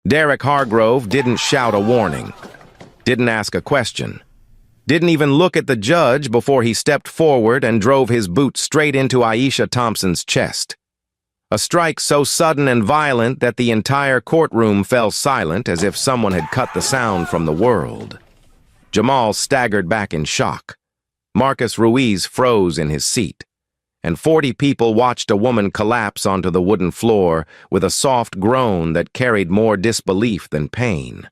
Derek Hargrove didn't shout a warning, didn't ask a question, didn't even look at the judge before he stepped forward and drove his boot straight into Aisha Thompson's chest. A strike so sudden and violent that the entire courtroom fell silent as if someone had cut the sound from the world. Jamal staggered back in shock. Marcus Ruiz froze in his seat, and 40 people watched a woman collapse onto the wooden floor with a soft groan that carried more disbelief than pain,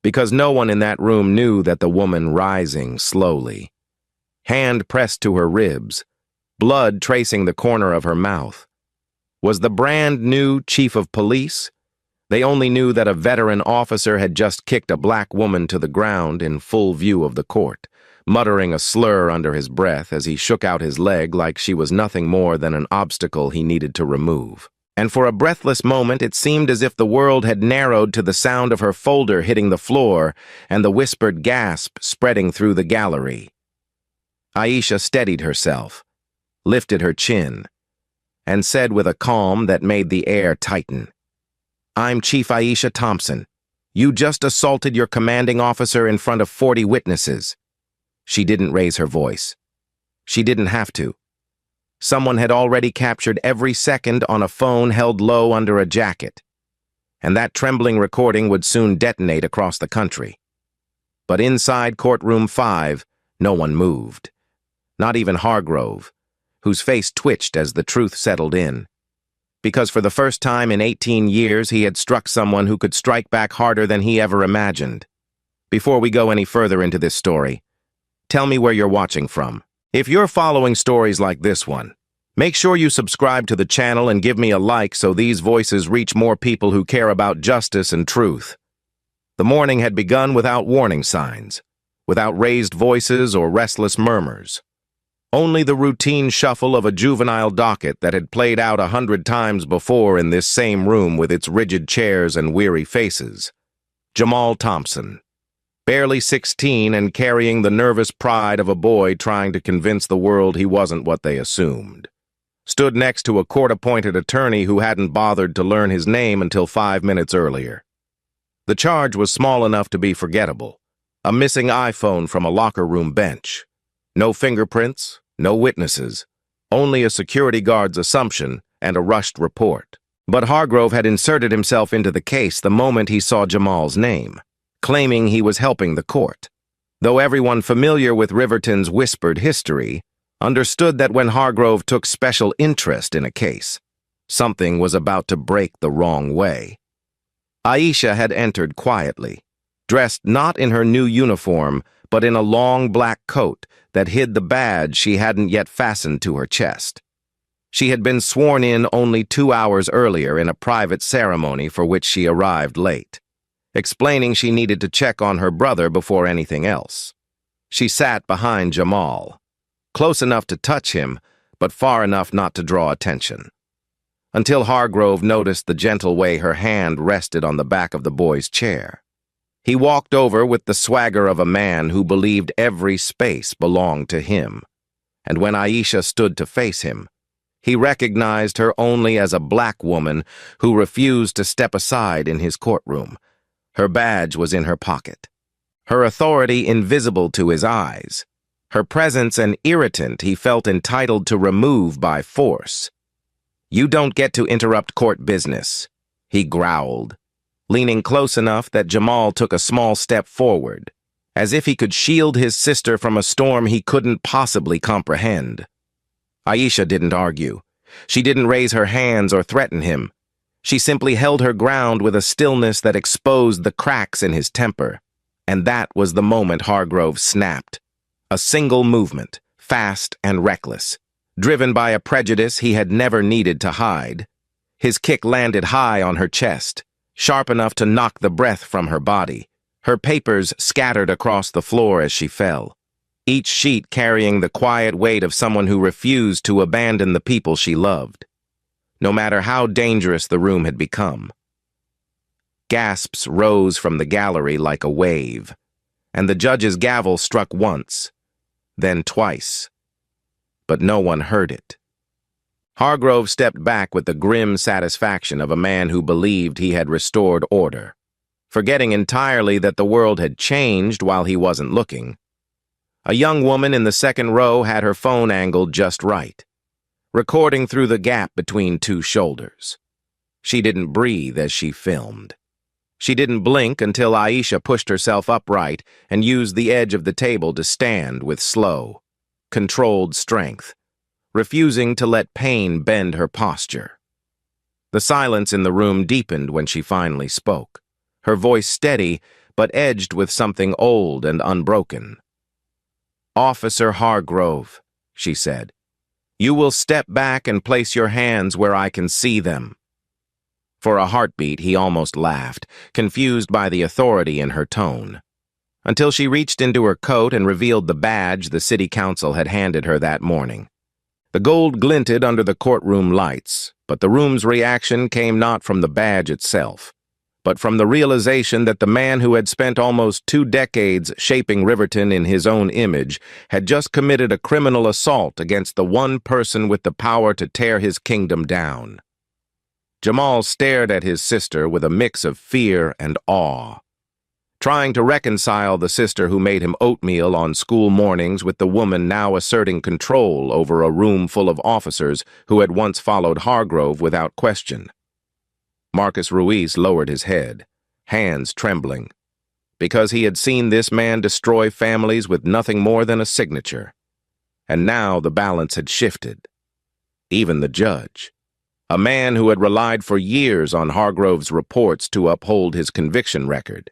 because no one in that room knew that the woman rising slowly, hand pressed to her ribs, blood tracing the corner of her mouth, was the brand new chief of police. They only knew that a veteran officer had just kicked a black woman to the ground in full view of the court, muttering a slur under his breath as he shook out his leg like she was nothing more than an obstacle he needed to remove. And for a breathless moment, it seemed as if the world had narrowed to the sound of her folder hitting the floor and the whispered gasp spreading through the gallery. Aisha steadied herself, lifted her chin, and said with a calm that made the air tighten, "I'm Chief Aisha Thompson. You just assaulted your commanding officer in front of 40 witnesses." She didn't raise her voice. She didn't have to. Someone had already captured every second on a phone held low under a jacket, and that trembling recording would soon detonate across the country. But inside courtroom 5, no one moved. Not even Hargrove, whose face twitched as the truth settled in. Because for the first time in 18 years, he had struck someone who could strike back harder than he ever imagined. Before we go any further into this story, tell me where you're watching from. If you're following stories like this one, make sure you subscribe to the channel and give me a like so these voices reach more people who care about justice and truth. The morning had begun without warning signs, without raised voices or restless murmurs. Only the routine shuffle of a juvenile docket that had played out 100 times before in this same room with its rigid chairs and weary faces. Jamal Thompson, barely 16 and carrying the nervous pride of a boy trying to convince the world he wasn't what they assumed, stood next to a court-appointed attorney who hadn't bothered to learn his name until 5 minutes earlier. The charge was small enough to be forgettable. A missing iPhone from a locker room bench. No fingerprints, no witnesses, only a security guard's assumption and a rushed report. But Hargrove had inserted himself into the case the moment he saw Jamal's name, claiming he was helping the court. Though everyone familiar with Riverton's whispered history understood that when Hargrove took special interest in a case, something was about to break the wrong way. Aisha had entered quietly, dressed not in her new uniform, but in a long black coat that hid the badge she hadn't yet fastened to her chest. She had been sworn in only 2 hours earlier in a private ceremony for which she arrived late, explaining she needed to check on her brother before anything else. She sat behind Jamal, close enough to touch him, but far enough not to draw attention, until Hargrove noticed the gentle way her hand rested on the back of the boy's chair. He walked over with the swagger of a man who believed every space belonged to him, and when Aisha stood to face him, he recognized her only as a black woman who refused to step aside in his courtroom. Her badge was in her pocket, her authority invisible to his eyes, her presence an irritant he felt entitled to remove by force. "You don't get to interrupt court business," he growled, leaning close enough that Jamal took a small step forward, as if he could shield his sister from a storm he couldn't possibly comprehend. Aisha didn't argue. She didn't raise her hands or threaten him. She simply held her ground with a stillness that exposed the cracks in his temper. And that was the moment Hargrove snapped. A single movement, fast and reckless, driven by a prejudice he had never needed to hide. His kick landed high on her chest, sharp enough to knock the breath from her body. Her papers scattered across the floor as she fell, each sheet carrying the quiet weight of someone who refused to abandon the people she loved, no matter how dangerous the room had become. Gasps rose from the gallery like a wave, and the judge's gavel struck once, then twice, but no one heard it. Hargrove stepped back with the grim satisfaction of a man who believed he had restored order. forgetting entirely that the world had changed while he wasn't looking. A young woman in the second row had her phone angled just right, recording through the gap between two shoulders. She didn't breathe as she filmed. She didn't blink until Aisha pushed herself upright and used the edge of the table to stand with slow, controlled strength, refusing to let pain bend her posture. The silence in the room deepened when she finally spoke, her voice steady but edged with something old and unbroken. "Officer Hargrove," she said, "you will step back and place your hands where I can see them." For a heartbeat, he almost laughed, confused by the authority in her tone, until she reached into her coat and revealed the badge the city council had handed her that morning. The gold glinted under the courtroom lights, but the room's reaction came not from the badge itself, but from the realization that the man who had spent almost 2 decades shaping Riverton in his own image had just committed a criminal assault against the one person with the power to tear his kingdom down. Jamal stared at his sister with a mix of fear and awe, trying to reconcile the sister who made him oatmeal on school mornings with the woman now asserting control over a room full of officers who had once followed Hargrove without question. Marcus Ruiz lowered his head, hands trembling, because he had seen this man destroy families with nothing more than a signature. And now the balance had shifted. Even the judge, a man who had relied for years on Hargrove's reports to uphold his conviction record,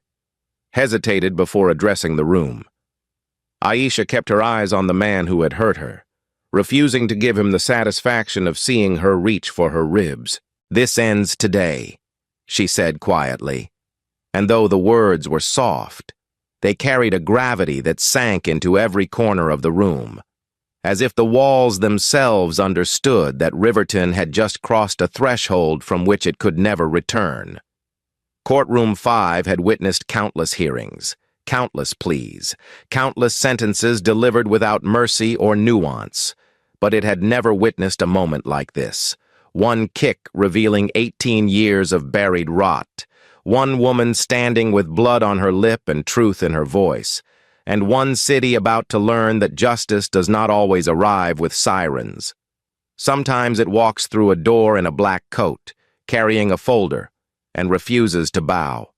hesitated before addressing the room. Aisha kept her eyes on the man who had hurt her, refusing to give him the satisfaction of seeing her reach for her ribs. "This ends today," she said quietly, and though the words were soft, they carried a gravity that sank into every corner of the room, as if the walls themselves understood that Riverton had just crossed a threshold from which it could never return. Courtroom 5 had witnessed countless hearings, countless pleas, countless sentences delivered without mercy or nuance, but it had never witnessed a moment like this. One kick revealing 18 years of buried rot, one woman standing with blood on her lip and truth in her voice, and one city about to learn that justice does not always arrive with sirens. Sometimes it walks through a door in a black coat, carrying a folder, and refuses to bow.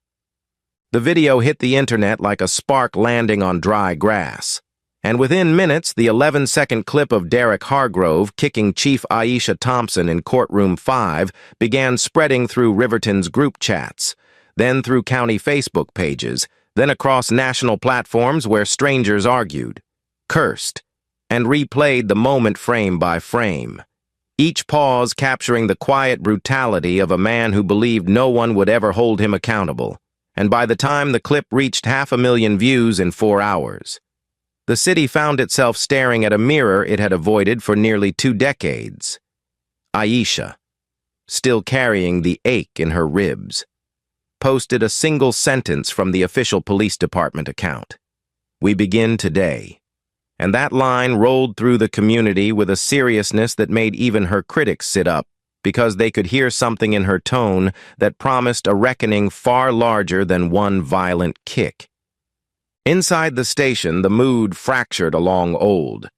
The video hit the internet like a spark landing on dry grass, and within minutes the 11-second clip of Derek Hargrove kicking Chief Aisha Thompson in Courtroom 5 began spreading through Riverton's group chats, then through county Facebook pages, then across national platforms where strangers argued, cursed, and replayed the moment frame by frame, each pause capturing the quiet brutality of a man who believed no one would ever hold him accountable. And by the time the clip reached 500,000 views in 4 hours, the city found itself staring at a mirror it had avoided for nearly 2 decades. Aisha, still carrying the ache in her ribs, posted a single sentence from the official police department account. "We begin today." And that line rolled through the community with a seriousness that made even her critics sit up, because they could hear something in her tone that promised a reckoning far larger than one violent kick. Inside the station, the mood fractured along old,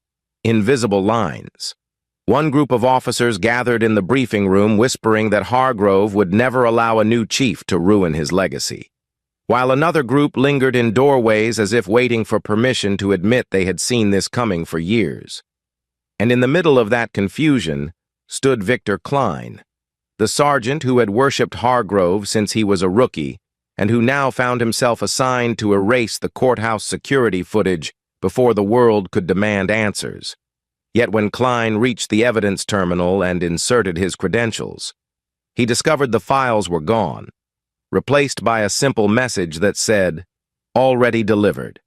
invisible lines. One group of officers gathered in the briefing room whispering that Hargrove would never allow a new chief to ruin his legacy, while another group lingered in doorways as if waiting for permission to admit they had seen this coming for years. And in the middle of that confusion stood Victor Klein, the sergeant who had worshipped Hargrove since he was a rookie and who now found himself assigned to erase the courthouse security footage before the world could demand answers. Yet when Klein reached the evidence terminal and inserted his credentials, he discovered the files were gone, replaced by a simple message that said, "Already delivered."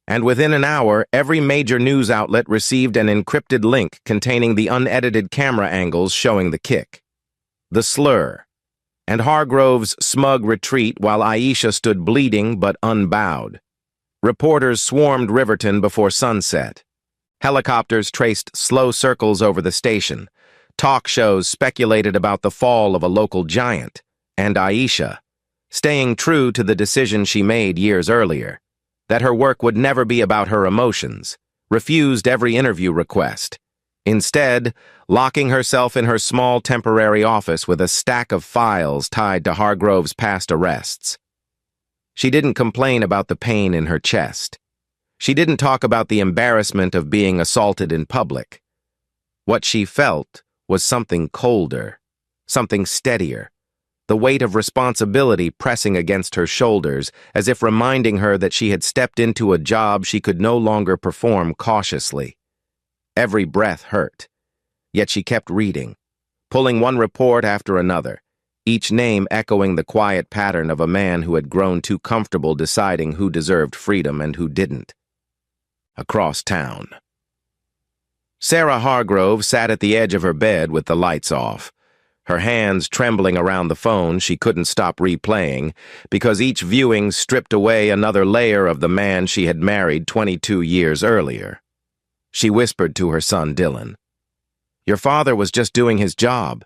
And within an hour, every major news outlet received an encrypted link containing the unedited camera angles showing the kick, the slur, and Hargrove's smug retreat while Aisha stood bleeding but unbowed. Reporters swarmed Riverton before sunset. Helicopters traced slow circles over the station. Talk shows speculated about the fall of a local giant, and Aisha, staying true to the decision she made years earlier, that her work would never be about her emotions, refused every interview request, instead locking herself in her small temporary office with a stack of files tied to Hargrove's past arrests. She didn't complain about the pain in her chest. She didn't talk about the embarrassment of being assaulted in public. What she felt was something colder, something steadier, the weight of responsibility pressing against her shoulders, as if reminding her that she had stepped into a job she could no longer perform cautiously. Every breath hurt, yet she kept reading, pulling one report after another, each name echoing the quiet pattern of a man who had grown too comfortable deciding who deserved freedom and who didn't. Across town. Sarah Hargrove sat at the edge of her bed with the lights off, her hands trembling around the phone she couldn't stop replaying because each viewing stripped away another layer of the man she had married 22 years earlier. She whispered to her son Dylan, "Your father was just doing his job."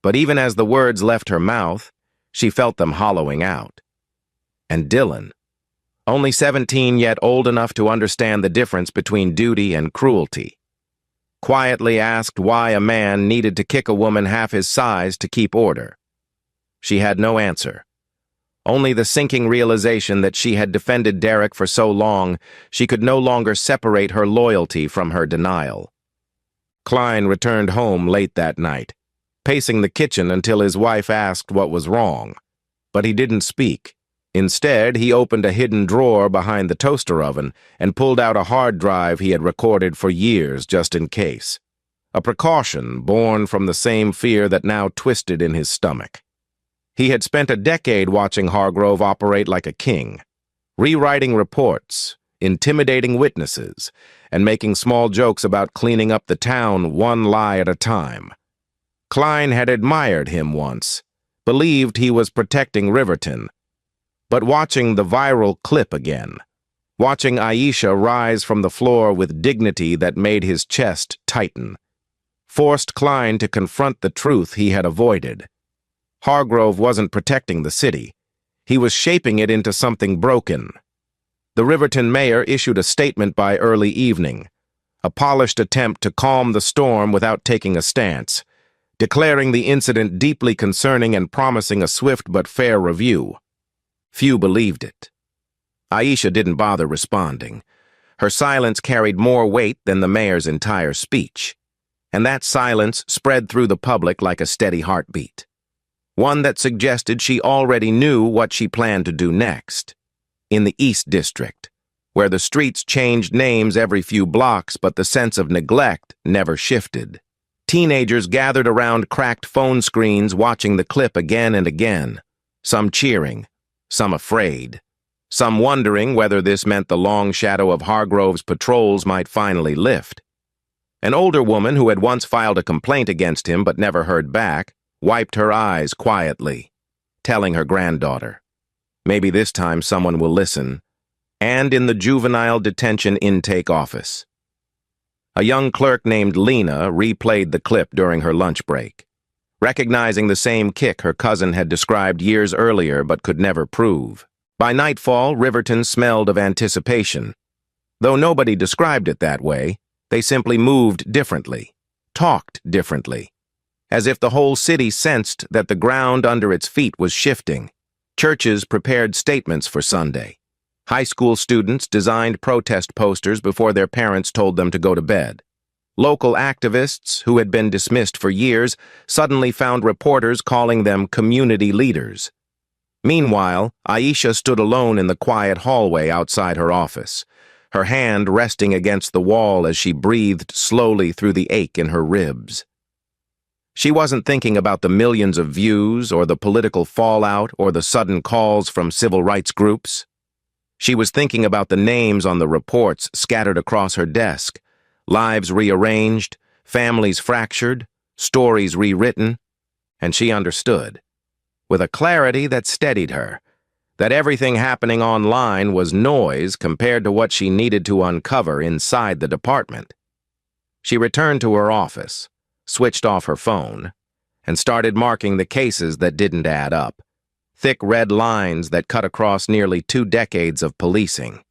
But even as the words left her mouth, she felt them hollowing out. And Dylan, only 17 yet old enough to understand the difference between duty and cruelty, quietly asked why a man needed to kick a woman half his size to keep order. She had no answer, only the sinking realization that she had defended Derek for so long she could no longer separate her loyalty from her denial. Klein returned home late that night, pacing the kitchen until his wife asked what was wrong. But he didn't speak. Instead, he opened a hidden drawer behind the toaster oven and pulled out a hard drive he had recorded for years just in case. A precaution born from the same fear that now twisted in his stomach. He had spent a decade watching Hargrove operate like a king, rewriting reports, intimidating witnesses, and making small jokes about cleaning up the town one lie at a time. Klein had admired him once, believed he was protecting Riverton. But watching the viral clip again, watching Aisha rise from the floor with dignity that made his chest tighten, forced Klein to confront the truth he had avoided. Hargrove wasn't protecting the city. He was shaping it into something broken. The Riverton mayor issued a statement by early evening, a polished attempt to calm the storm without taking a stance, declaring the incident deeply concerning and promising a swift but fair review. Few believed it. Aisha didn't bother responding. Her silence carried more weight than the mayor's entire speech, and that silence spread through the public like a steady heartbeat, one that suggested she already knew what she planned to do next. In the East District, where the streets changed names every few blocks but the sense of neglect never shifted, teenagers gathered around cracked phone screens watching the clip again and again, some cheering, some afraid, some wondering whether this meant the long shadow of Hargrove's patrols might finally lift. An older woman who had once filed a complaint against him but never heard back wiped her eyes quietly, telling her granddaughter, "Maybe this time someone will listen," and in the juvenile detention intake office. A young clerk named Lena replayed the clip during her lunch break, recognizing the same kick her cousin had described years earlier but could never prove. By nightfall, Riverton smelled of anticipation. Though nobody described it that way, they simply moved differently, talked differently, as if the whole city sensed that the ground under its feet was shifting. Churches prepared statements for Sunday. High school students designed protest posters before their parents told them to go to bed. Local activists, who had been dismissed for years, suddenly found reporters calling them community leaders. Meanwhile, Aisha stood alone in the quiet hallway outside her office, her hand resting against the wall as she breathed slowly through the ache in her ribs. She wasn't thinking about the millions of views or the political fallout or the sudden calls from civil rights groups. She was thinking about the names on the reports scattered across her desk, lives rearranged, families fractured, stories rewritten, and she understood, with a clarity that steadied her, that everything happening online was noise compared to what she needed to uncover inside the department. She returned to her office, switched off her phone, and started marking the cases that didn't add up, thick red lines that cut across nearly 2 decades of policing.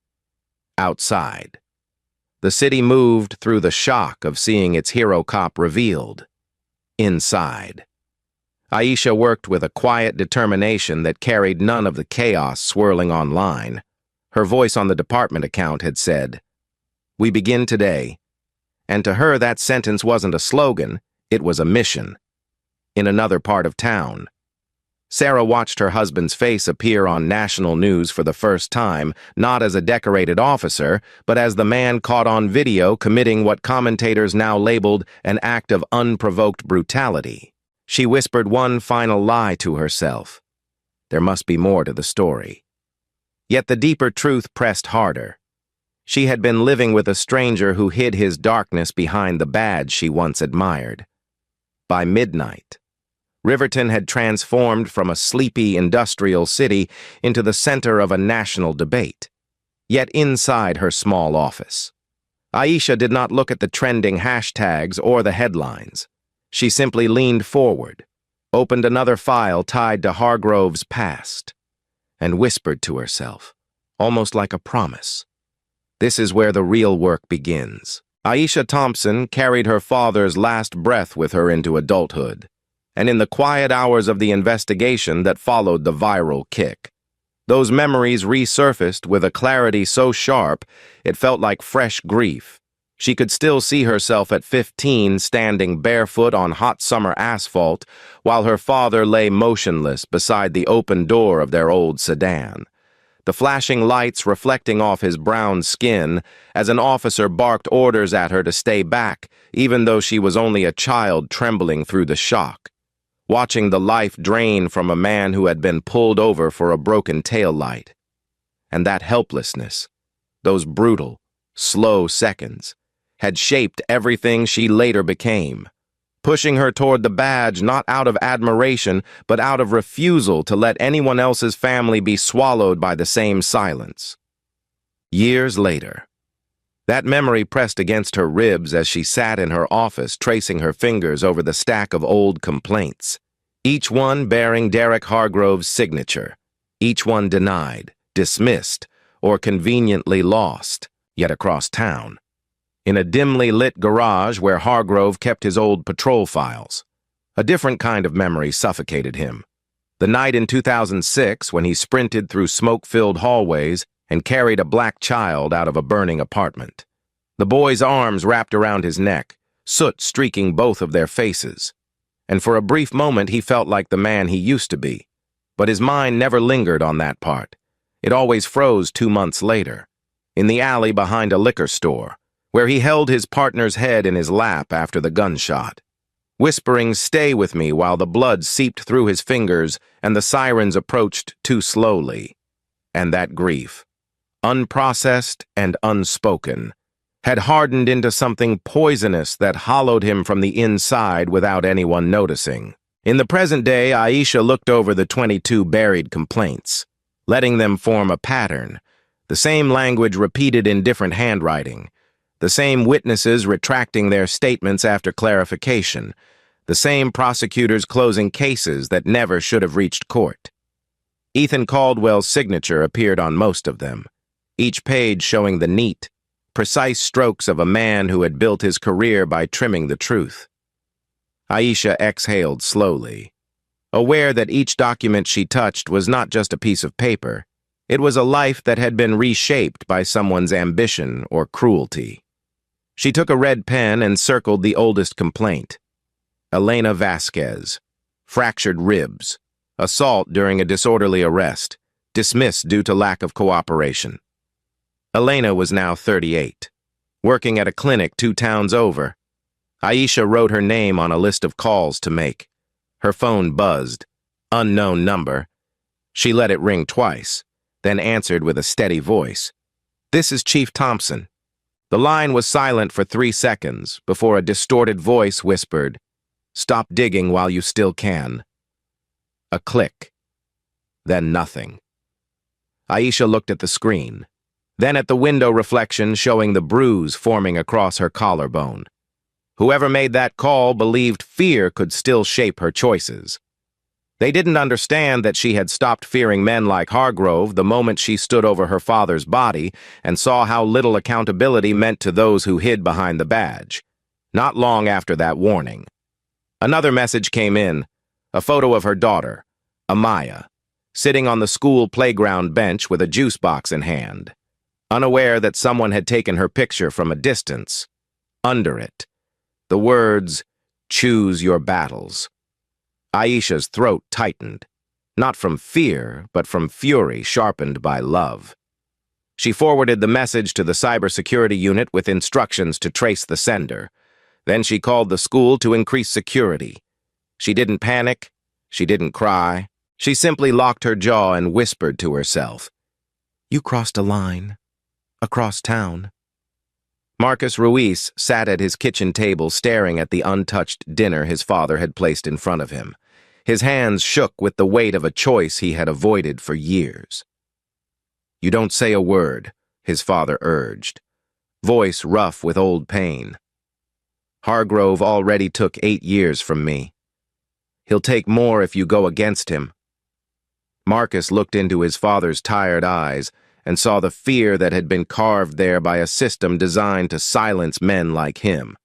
Outside. The city moved through the shock of seeing its hero cop revealed. Inside. Aisha worked with a quiet determination that carried none of the chaos swirling online. Her voice on the department account had said, "We begin today." And to her, that sentence wasn't a slogan, it was a mission. In another part of town. Sarah watched her husband's face appear on national news for the first time, not as a decorated officer, but as the man caught on video committing what commentators now labeled an act of unprovoked brutality. She whispered one final lie to herself. There must be more to the story. Yet the deeper truth pressed harder. She had been living with a stranger who hid his darkness behind the badge she once admired. By midnight, Riverton had transformed from a sleepy industrial city into the center of a national debate. Yet inside her small office, Aisha did not look at the trending hashtags or the headlines. She simply leaned forward, opened another file tied to Hargrove's past, and whispered to herself, almost like a promise. This is where the real work begins. Aisha Thompson carried her father's last breath with her into adulthood, and in the quiet hours of the investigation that followed the viral kick, those memories resurfaced with a clarity so sharp it felt like fresh grief. She could still see herself at 15 standing barefoot on hot summer asphalt while her father lay motionless beside the open door of their old sedan, the flashing lights reflecting off his brown skin as an officer barked orders at her to stay back, even though she was only a child trembling through the shock, watching the life drain from a man who had been pulled over for a broken taillight. And that helplessness, those brutal, slow seconds, had shaped everything she later became, pushing her toward the badge not out of admiration, but out of refusal to let anyone else's family be swallowed by the same silence. Years later, that memory pressed against her ribs as she sat in her office tracing her fingers over the stack of old complaints, each one bearing Derek Hargrove's signature, each one denied, dismissed, or conveniently lost, yet across town, in a dimly lit garage where Hargrove kept his old patrol files. A different kind of memory suffocated him. The night in 2006 when he sprinted through smoke-filled hallways and carried a black child out of a burning apartment. The boy's arms wrapped around his neck, soot streaking both of their faces. And for a brief moment he felt like the man he used to be. But his mind never lingered on that part. It always froze 2 months later, in the alley behind a liquor store, where he held his partner's head in his lap after the gunshot, whispering, "Stay with me," while the blood seeped through his fingers and the sirens approached too slowly. And that grief, unprocessed and unspoken, had hardened into something poisonous that hollowed him from the inside without anyone noticing. In the present day, Aisha looked over the 22 buried complaints, letting them form a pattern, the same language repeated in different handwriting, the same witnesses retracting their statements after clarification, the same prosecutors closing cases that never should have reached court. Ethan Caldwell's signature appeared on most of them, each page showing the neat, precise strokes of a man who had built his career by trimming the truth. Aisha exhaled slowly, aware that each document she touched was not just a piece of paper. It was a life that had been reshaped by someone's ambition or cruelty. She took a red pen and circled the oldest complaint. Elena Vasquez. Fractured ribs. Assault during a disorderly arrest. Dismissed due to lack of cooperation. Elena was now 38, working at a clinic 2 towns over. Aisha wrote her name on a list of calls to make. Her phone buzzed. Unknown number. She let it ring twice, then answered with a steady voice. "This is Chief Thompson." The line was silent for 3 seconds before a distorted voice whispered, "Stop digging while you still can." A click. Then nothing. Aisha looked at the screen, then at the window reflection showing the bruise forming across her collarbone. Whoever made that call believed fear could still shape her choices. They didn't understand that she had stopped fearing men like Hargrove the moment she stood over her father's body and saw how little accountability meant to those who hid behind the badge. Not long after that warning, another message came in, a photo of her daughter, Amaya, sitting on the school playground bench with a juice box in hand, unaware that someone had taken her picture from a distance. Under it, the words, "Choose your battles." Aisha's throat tightened, not from fear, but from fury sharpened by love. She forwarded the message to the cybersecurity unit with instructions to trace the sender. Then she called the school to increase security. She didn't panic. She didn't cry. She simply locked her jaw and whispered to herself, "You crossed a line. Across town." Marcus Ruiz sat at his kitchen table staring at the untouched dinner his father had placed in front of him. His hands shook with the weight of a choice he had avoided for years. "You don't say a word," his father urged, voice rough with old pain. "Hargrove already took 8 years from me. He'll take more if you go against him." Marcus looked into his father's tired eyes and saw the fear that had been carved there by a system designed to silence men like him.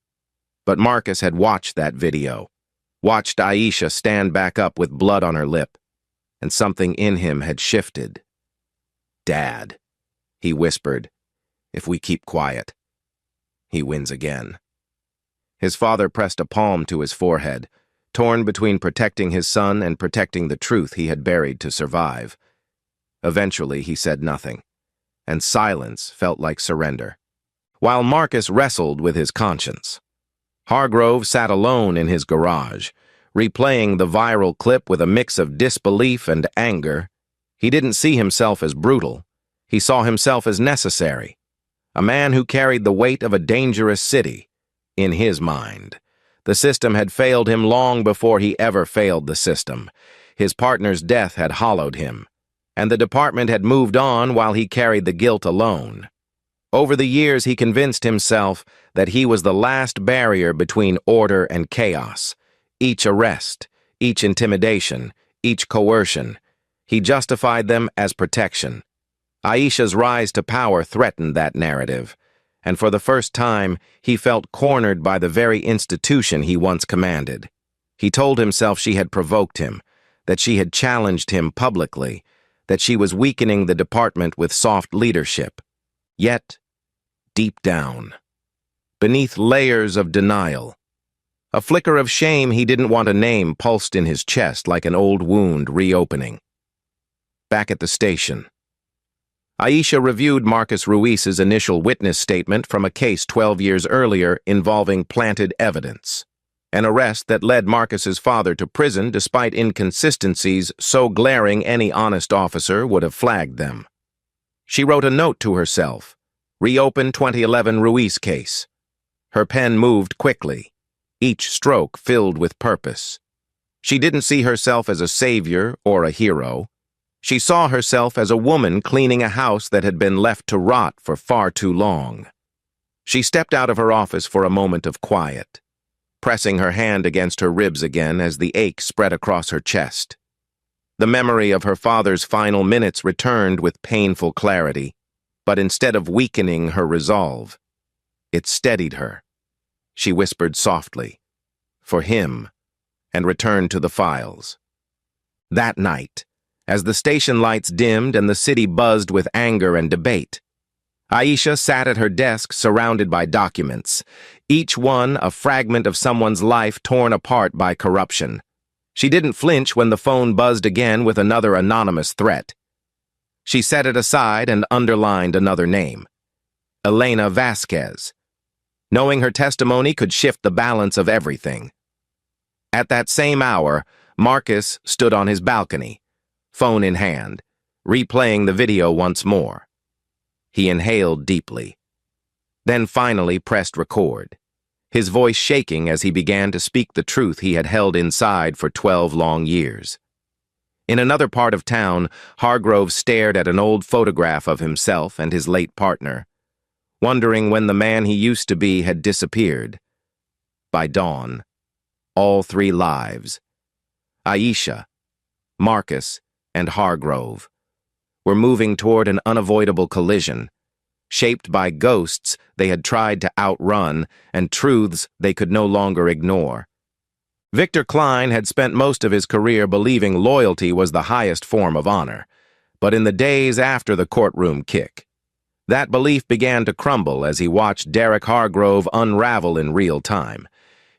But Marcus had watched that video, watched Aisha stand back up with blood on her lip, and something in him had shifted. "Dad," he whispered, "if we keep quiet, he wins again." His father pressed a palm to his forehead, torn between protecting his son and protecting the truth he had buried to survive. Eventually, he said nothing, and silence felt like surrender, while Marcus wrestled with his conscience. Hargrove sat alone in his garage, replaying the viral clip with a mix of disbelief and anger. He didn't see himself as brutal. He saw himself as necessary, a man who carried the weight of a dangerous city. In his mind, the system had failed him long before he ever failed the system. His partner's death had hollowed him, and the department had moved on while he carried the guilt alone. Over the years, he convinced himself that he was the last barrier between order and chaos. Each arrest, each intimidation, each coercion, he justified them as protection. Aisha's rise to power threatened that narrative, and for the first time, he felt cornered by the very institution he once commanded. He told himself she had provoked him, that she had challenged him publicly, that she was weakening the department with soft leadership. Yet, deep down, beneath layers of denial, a flicker of shame he didn't want to name pulsed in his chest like an old wound reopening. Back at the station, Aisha reviewed Marcus Ruiz's initial witness statement from a case 12 years earlier involving planted evidence, an arrest that led Marcus's father to prison despite inconsistencies so glaring any honest officer would have flagged them. She wrote a note to herself, "Reopen 2011 Ruiz case." Her pen moved quickly, each stroke filled with purpose. She didn't see herself as a savior or a hero. She saw herself as a woman cleaning a house that had been left to rot for far too long. She stepped out of her office for a moment of quiet, pressing her hand against her ribs again as the ache spread across her chest. The memory of her father's final minutes returned with painful clarity, but instead of weakening her resolve, it steadied her. She whispered softly, "For him," and returned to the files. That night, as the station lights dimmed and the city buzzed with anger and debate, Aisha sat at her desk surrounded by documents, each one a fragment of someone's life torn apart by corruption. She didn't flinch when the phone buzzed again with another anonymous threat. She set it aside and underlined another name, Elena Vasquez, knowing her testimony could shift the balance of everything. At that same hour, Marcus stood on his balcony, phone in hand, replaying the video once more. He inhaled deeply, then finally pressed record, his voice shaking as he began to speak the truth he had held inside for 12 long years. In another part of town, Hargrove stared at an old photograph of himself and his late partner, wondering when the man he used to be had disappeared. By dawn, all 3 lives, Aisha, Marcus, and Hargrove were moving toward an unavoidable collision, shaped by ghosts they had tried to outrun and truths they could no longer ignore. Victor Klein had spent most of his career believing loyalty was the highest form of honor, but in the days after the courtroom kick, that belief began to crumble as he watched Derek Hargrove unravel in real time.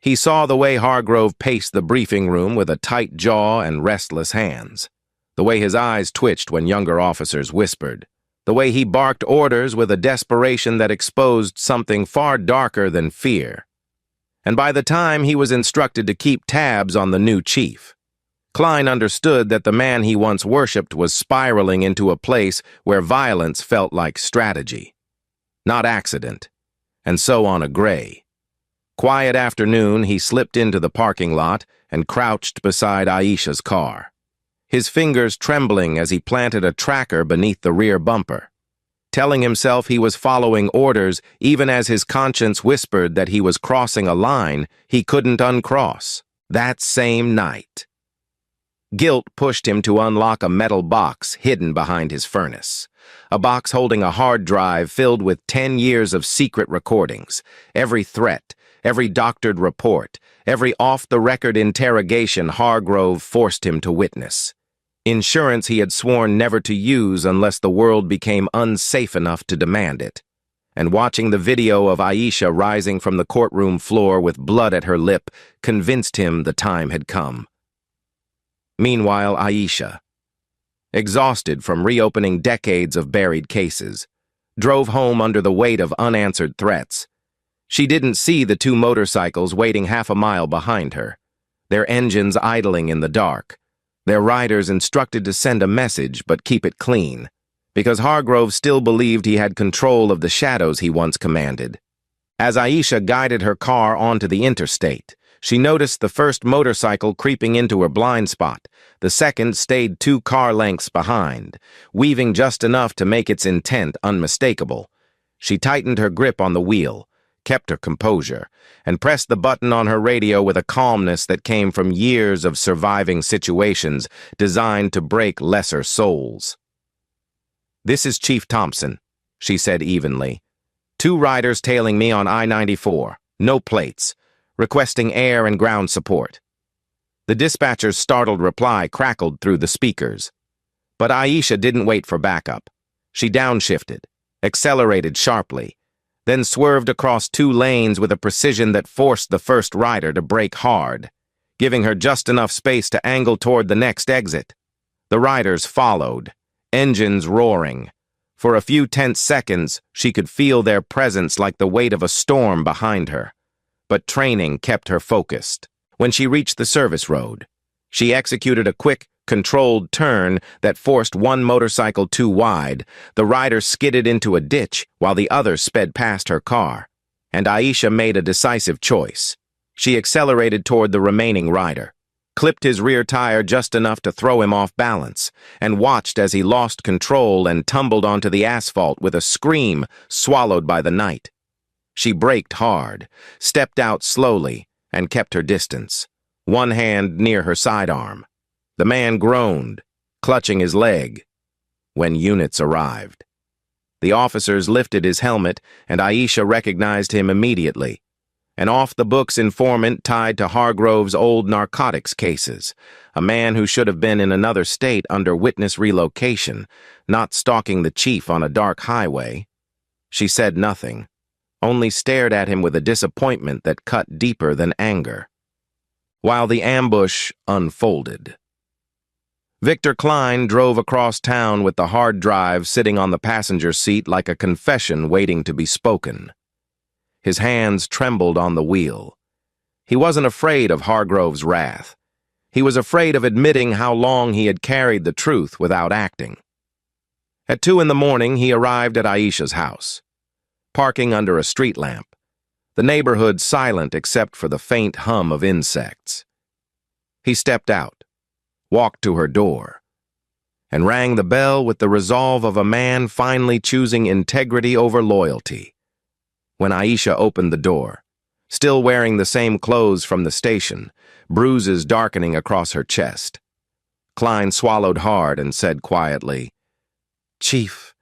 He saw the way Hargrove paced the briefing room with a tight jaw and restless hands, the way his eyes twitched when younger officers whispered, the way he barked orders with a desperation that exposed something far darker than fear. And by the time he was instructed to keep tabs on the new chief, Klein understood that the man he once worshipped was spiraling into a place where violence felt like strategy, not accident. And so on a gray, quiet afternoon, he slipped into the parking lot and crouched beside Aisha's car, his fingers trembling as he planted a tracker beneath the rear bumper, telling himself he was following orders even as his conscience whispered that he was crossing a line he couldn't uncross. That same night, guilt pushed him to unlock a metal box hidden behind his furnace, a box holding a hard drive filled with 10 years of secret recordings, every threat, every doctored report, every off-the-record interrogation Hargrove forced him to witness. Insurance he had sworn never to use unless the world became unsafe enough to demand it. And watching the video of Aisha rising from the courtroom floor with blood at her lip convinced him the time had come. Meanwhile, Aisha, exhausted from reopening decades of buried cases, drove home under the weight of unanswered threats. She didn't see the two motorcycles waiting half a mile behind her, their engines idling in the dark, their riders instructed to send a message but keep it clean, because Hargrove still believed he had control of the shadows he once commanded. As Aisha guided her car onto the interstate, she noticed the first motorcycle creeping into her blind spot. The second stayed 2 car lengths behind, weaving just enough to make its intent unmistakable. She tightened her grip on the wheel, kept her composure, and pressed the button on her radio with a calmness that came from years of surviving situations designed to break lesser souls. "This is Chief Thompson," she said evenly. "2 riders tailing me on I-94, no plates, requesting air and ground support." The dispatcher's startled reply crackled through the speakers. But Aisha didn't wait for backup. She downshifted, accelerated sharply, then swerved across 2 lanes with a precision that forced the first rider to brake hard, giving her just enough space to angle toward the next exit. The riders followed, engines roaring. For a few tense seconds, she could feel their presence like the weight of a storm behind her. But training kept her focused. When she reached the service road, she executed a quick, controlled turn that forced one motorcycle too wide. The rider skidded into a ditch while the other sped past her car, and Aisha made a decisive choice. She accelerated toward the remaining rider, clipped his rear tire just enough to throw him off balance, and watched as he lost control and tumbled onto the asphalt with a scream swallowed by the night. She braked hard, stepped out slowly, and kept her distance, one hand near her sidearm. The man groaned, clutching his leg, when units arrived. The officers lifted his helmet, and Aisha recognized him immediately. An off-the-books informant tied to Hargrove's old narcotics cases, a man who should have been in another state under witness relocation, not stalking the chief on a dark highway. She said nothing, only stared at him with a disappointment that cut deeper than anger. While the ambush unfolded, Victor Klein drove across town with the hard drive sitting on the passenger seat like a confession waiting to be spoken. His hands trembled on the wheel. He wasn't afraid of Hargrove's wrath. He was afraid of admitting how long he had carried the truth without acting. At 2 in the morning, he arrived at Aisha's house, parking under a street lamp, the neighborhood silent except for the faint hum of insects. He stepped out, walked to her door, and rang the bell with the resolve of a man finally choosing integrity over loyalty. When Aisha opened the door, still wearing the same clothes from the station, bruises darkening across her chest, Klein swallowed hard and said quietly, "Chief,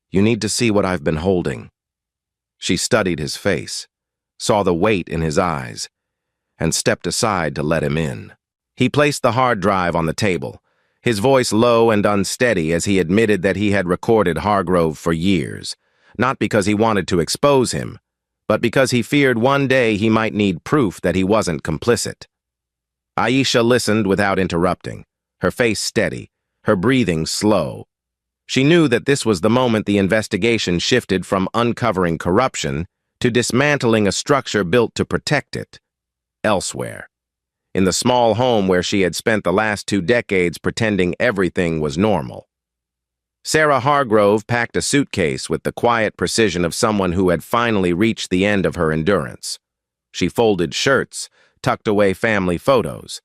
you need to see what I've been holding." She studied his face, saw the weight in his eyes, and stepped aside to let him in. He placed the hard drive on the table, his voice low and unsteady as he admitted that he had recorded Hargrove for years, not because he wanted to expose him, but because he feared one day he might need proof that he wasn't complicit. Aisha listened without interrupting, her face steady, her breathing slow. She knew that this was the moment the investigation shifted from uncovering corruption to dismantling a structure built to protect it. Elsewhere, in the small home where she had spent the last 2 decades pretending everything was normal. Sarah Hargrove packed a suitcase with the quiet precision of someone who had finally reached the end of her endurance. She folded shirts, tucked away family photos,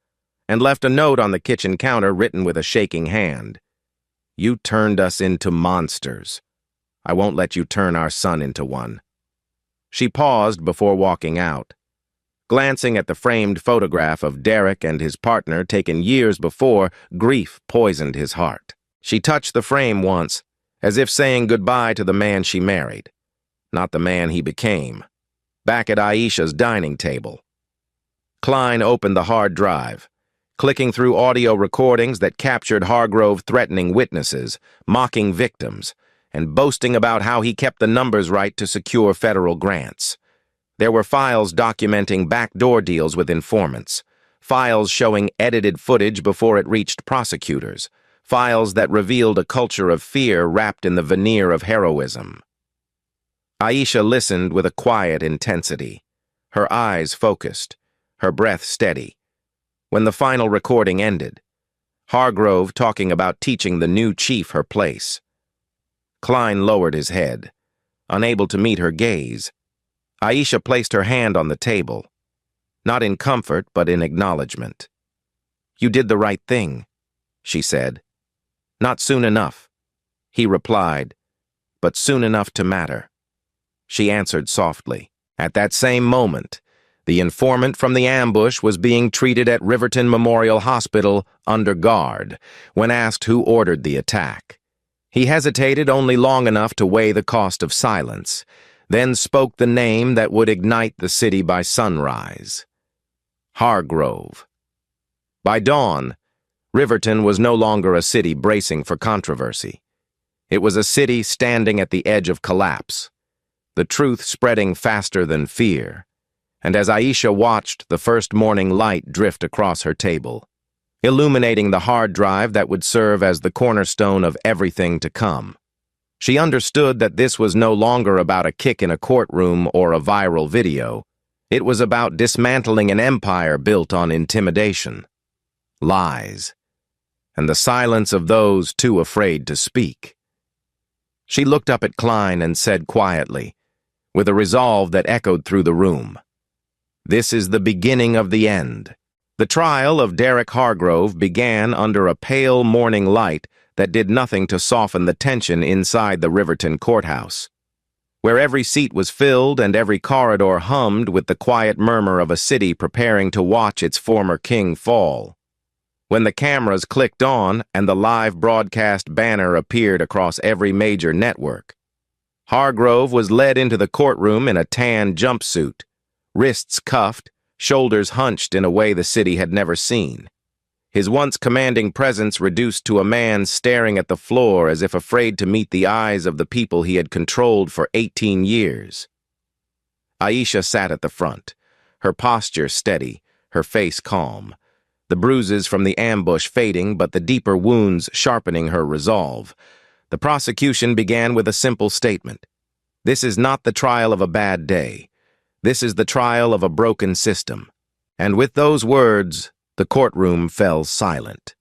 and left a note on the kitchen counter written with a shaking hand. "You turned us into monsters. I won't let you turn our son into one." She paused before walking out. Glancing at the framed photograph of Derek and his partner taken years before, grief poisoned his heart. She touched the frame once, as if saying goodbye to the man she married, not the man he became. Back at Aisha's dining table, Klein opened the hard drive, clicking through audio recordings that captured Hargrove threatening witnesses, mocking victims, and boasting about how he kept the numbers right to secure federal grants. There were files documenting backdoor deals with informants, files showing edited footage before it reached prosecutors, files that revealed a culture of fear wrapped in the veneer of heroism. Aisha listened with a quiet intensity, her eyes focused, her breath steady. When the final recording ended, Hargrove talking about teaching the new chief her place. Klein lowered his head, unable to meet her gaze. Aisha placed her hand on the table, not in comfort but in acknowledgement. "You did the right thing," she said. "Not soon enough," he replied, "but soon enough to matter." She answered softly. At that same moment, the informant from the ambush was being treated at Riverton Memorial Hospital under guard when asked who ordered the attack. He hesitated only long enough to weigh the cost of silence, then spoke the name that would ignite the city by sunrise. Hargrove. By dawn, Riverton was no longer a city bracing for controversy. It was a city standing at the edge of collapse, the truth spreading faster than fear. And as Aisha watched the first morning light drift across her table, illuminating the hard drive that would serve as the cornerstone of everything to come, she understood that this was no longer about a kick in a courtroom or a viral video. It was about dismantling an empire built on intimidation, lies, and the silence of those too afraid to speak. She looked up at Klein and said quietly, with a resolve that echoed through the room, "This is the beginning of the end." The trial of Derek Hargrove began under a pale morning light that did nothing to soften the tension inside the Riverton courthouse, where every seat was filled and every corridor hummed with the quiet murmur of a city preparing to watch its former king fall. When the cameras clicked on and the live broadcast banner appeared across every major network, Hargrove was led into the courtroom in a tan jumpsuit, wrists cuffed, shoulders hunched in a way the city had never seen. His once commanding presence reduced to a man staring at the floor as if afraid to meet the eyes of the people he had controlled for 18 years. Aisha sat at the front, her posture steady, her face calm, the bruises from the ambush fading but the deeper wounds sharpening her resolve. The prosecution began with a simple statement. This is not the trial of a bad day. This is the trial of a broken system. And with those words, the courtroom fell silent.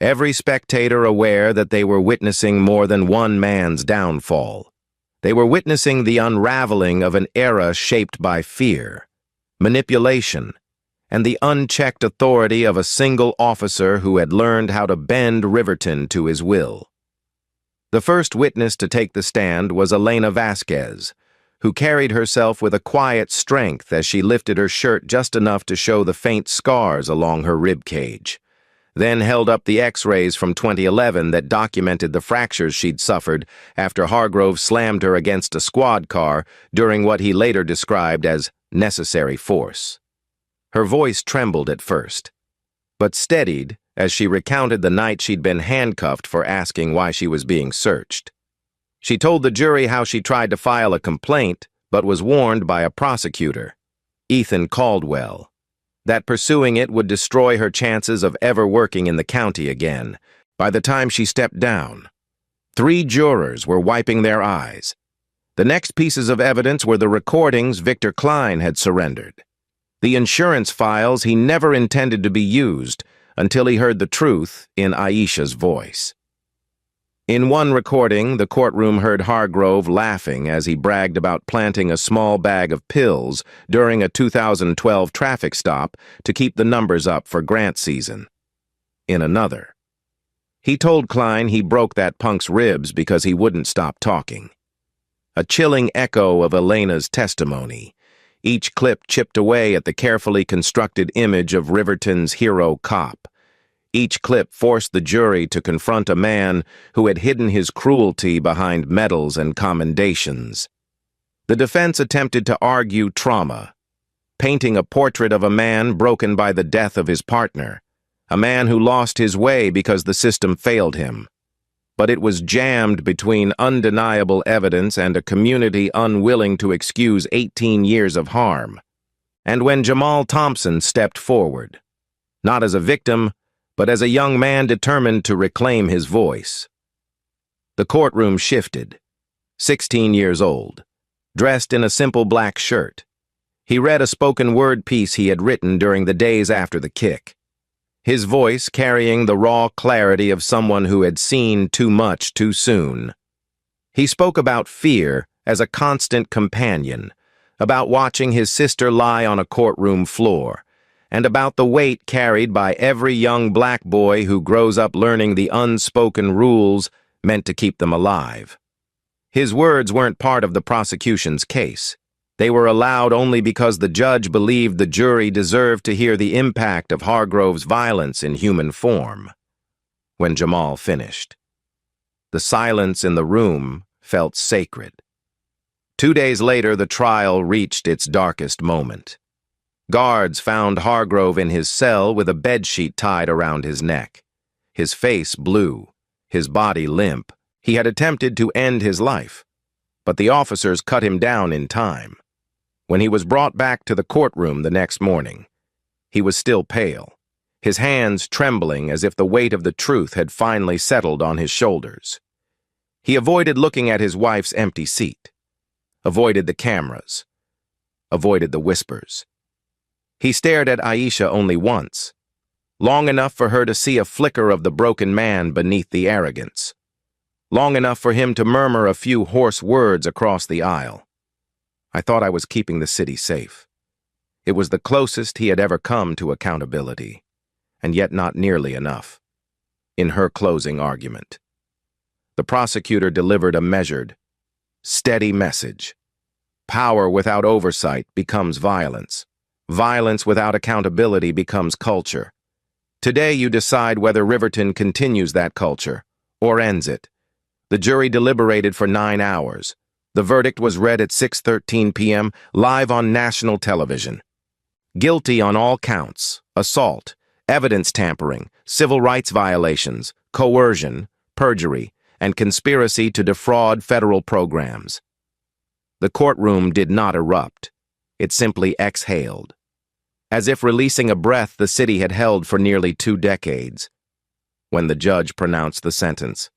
Every spectator aware that they were witnessing more than one man's downfall. They were witnessing the unraveling of an era shaped by fear, manipulation, and the unchecked authority of a single officer who had learned how to bend Riverton to his will. The first witness to take the stand was Elena Vasquez, who carried herself with a quiet strength as she lifted her shirt just enough to show the faint scars along her rib cage. then held up the x-rays from 2011 that documented the fractures she'd suffered after Hargrove slammed her against a squad car during what he later described as necessary force. Her voice trembled at first, but steadied as she recounted the night she'd been handcuffed for asking why she was being searched. She told the jury how she tried to file a complaint but was warned by a prosecutor, Ethan Caldwell, that pursuing it would destroy her chances of ever working in the county again. By the time she stepped down, 3 jurors were wiping their eyes. The next pieces of evidence were the recordings Victor Klein had surrendered, the insurance files he never intended to be used until he heard the truth in Aisha's voice. In one recording, the courtroom heard Hargrove laughing as he bragged about planting a small bag of pills during a 2012 traffic stop to keep the numbers up for grant season. In another, he told Klein he broke that punk's ribs because he wouldn't stop talking. A chilling echo of Elena's testimony, each clip chipped away at the carefully constructed image of Riverton's hero cop. Each clip forced the jury to confront a man who had hidden his cruelty behind medals and commendations. The defense attempted to argue trauma, painting a portrait of a man broken by the death of his partner, a man who lost his way because the system failed him. But it was jammed between undeniable evidence and a community unwilling to excuse 18 years of harm. And when Jamal Thompson stepped forward, not as a victim, but as a young man determined to reclaim his voice. The courtroom shifted. 16 years old, dressed in a simple black shirt, he read a spoken word piece he had written during the days after the kick, his voice carrying the raw clarity of someone who had seen too much too soon. He spoke about fear as a constant companion, about watching his sister lie on a courtroom floor, and about the weight carried by every young black boy who grows up learning the unspoken rules meant to keep them alive. His words weren't part of the prosecution's case. They were allowed only because the judge believed the jury deserved to hear the impact of Hargrove's violence in human form. When Jamal finished, the silence in the room felt sacred. 2 days later, the trial reached its darkest moment. Guards found Hargrove in his cell with a bedsheet tied around his neck. His face blue, his body limp. He had attempted to end his life, but the officers cut him down in time. When he was brought back to the courtroom the next morning, he was still pale, his hands trembling as if the weight of the truth had finally settled on his shoulders. He avoided looking at his wife's empty seat, avoided the cameras, avoided the whispers. He stared at Aisha only once, long enough for her to see a flicker of the broken man beneath the arrogance, long enough for him to murmur a few hoarse words across the aisle. I thought I was keeping the city safe. It was the closest he had ever come to accountability, and yet not nearly enough. In her closing argument, the prosecutor delivered a measured, steady message. Power without oversight becomes violence. Violence without accountability becomes culture. Today you decide whether Riverton continues that culture or ends it. The jury deliberated for 9 hours. The verdict was read at 6:13 p.m. live on national television. Guilty on all counts: assault, evidence tampering, civil rights violations, coercion, perjury, and conspiracy to defraud federal programs. The courtroom did not erupt. It simply exhaled, as if releasing a breath the city had held for nearly 2 decades. When the judge pronounced the sentence,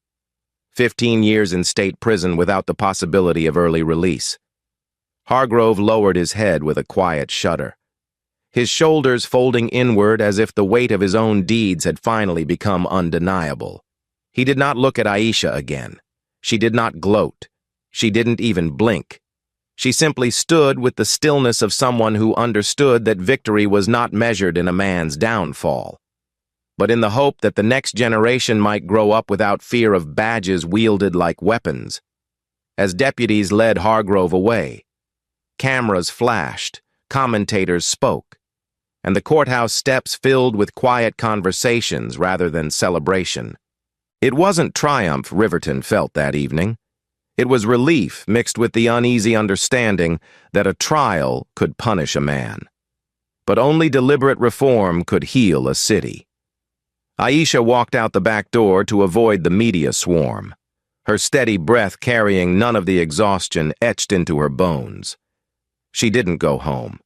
15 years in state prison without the possibility of early release, Hargrove lowered his head with a quiet shudder, his shoulders folding inward as if the weight of his own deeds had finally become undeniable. He did not look at Aisha again. She did not gloat. She didn't even blink. She simply stood with the stillness of someone who understood that victory was not measured in a man's downfall, but in the hope that the next generation might grow up without fear of badges wielded like weapons. As deputies led Hargrove away, cameras flashed, commentators spoke, and the courthouse steps filled with quiet conversations rather than celebration. It wasn't triumph Riverton felt that evening. It was relief mixed with the uneasy understanding that a trial could punish a man. But only deliberate reform could heal a city. Aisha walked out the back door to avoid the media swarm, her steady breath carrying none of the exhaustion etched into her bones. She didn't go home.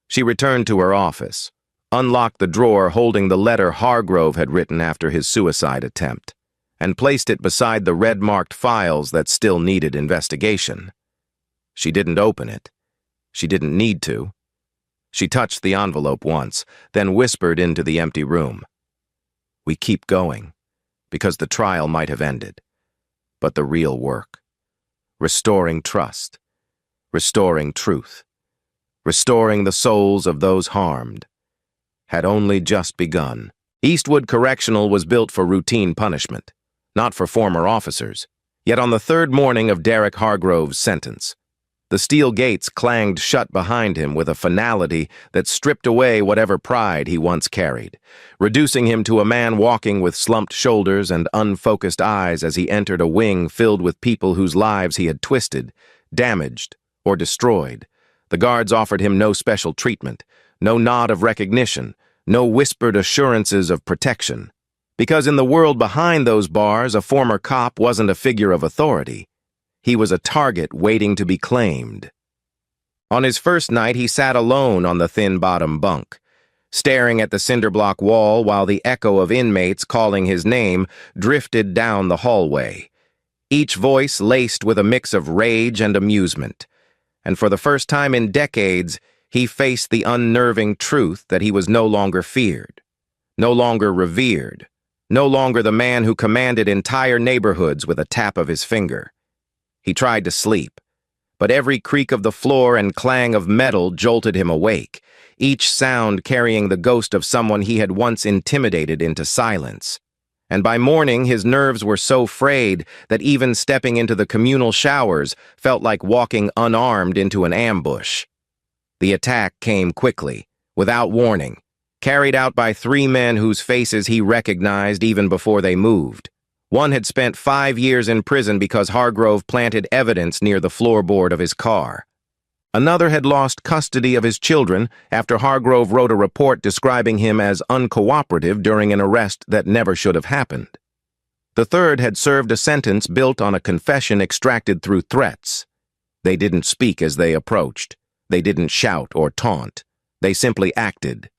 She returned to her office, unlocked the drawer holding the letter Hargrove had written after his suicide attempt, and placed it beside the red-marked files that still needed investigation. She didn't open it. She didn't need to. She touched the envelope once, then whispered into the empty room. We keep going, because the trial might have ended. But the real work, restoring trust, restoring truth, restoring the souls of those harmed, had only just begun. Eastwood Correctional was built for routine punishment, not for former officers. Yet on the third morning of Derek Hargrove's sentence, the steel gates clanged shut behind him with a finality that stripped away whatever pride he once carried, reducing him to a man walking with slumped shoulders and unfocused eyes as he entered a wing filled with people whose lives he had twisted, damaged, or destroyed. The guards offered him no special treatment, no nod of recognition, no whispered assurances of protection. Because in the world behind those bars, a former cop wasn't a figure of authority. He was a target waiting to be claimed. On his first night, he sat alone on the thin-bottom bunk, staring at the cinder-block wall while the echo of inmates calling his name drifted down the hallway, each voice laced with a mix of rage and amusement. And for the first time in decades, he faced the unnerving truth that he was no longer feared, no longer revered, no longer the man who commanded entire neighborhoods with a tap of his finger. He tried to sleep, but every creak of the floor and clang of metal jolted him awake, each sound carrying the ghost of someone he had once intimidated into silence. And by morning, his nerves were so frayed that even stepping into the communal showers felt like walking unarmed into an ambush. The attack came quickly, without warning, carried out by 3 men whose faces he recognized even before they moved. One had spent 5 years in prison because Hargrove planted evidence near the floorboard of his car. Another had lost custody of his children after Hargrove wrote a report describing him as uncooperative during an arrest that never should have happened. The third had served a sentence built on a confession extracted through threats. They didn't speak as they approached. They didn't shout or taunt. They simply acted.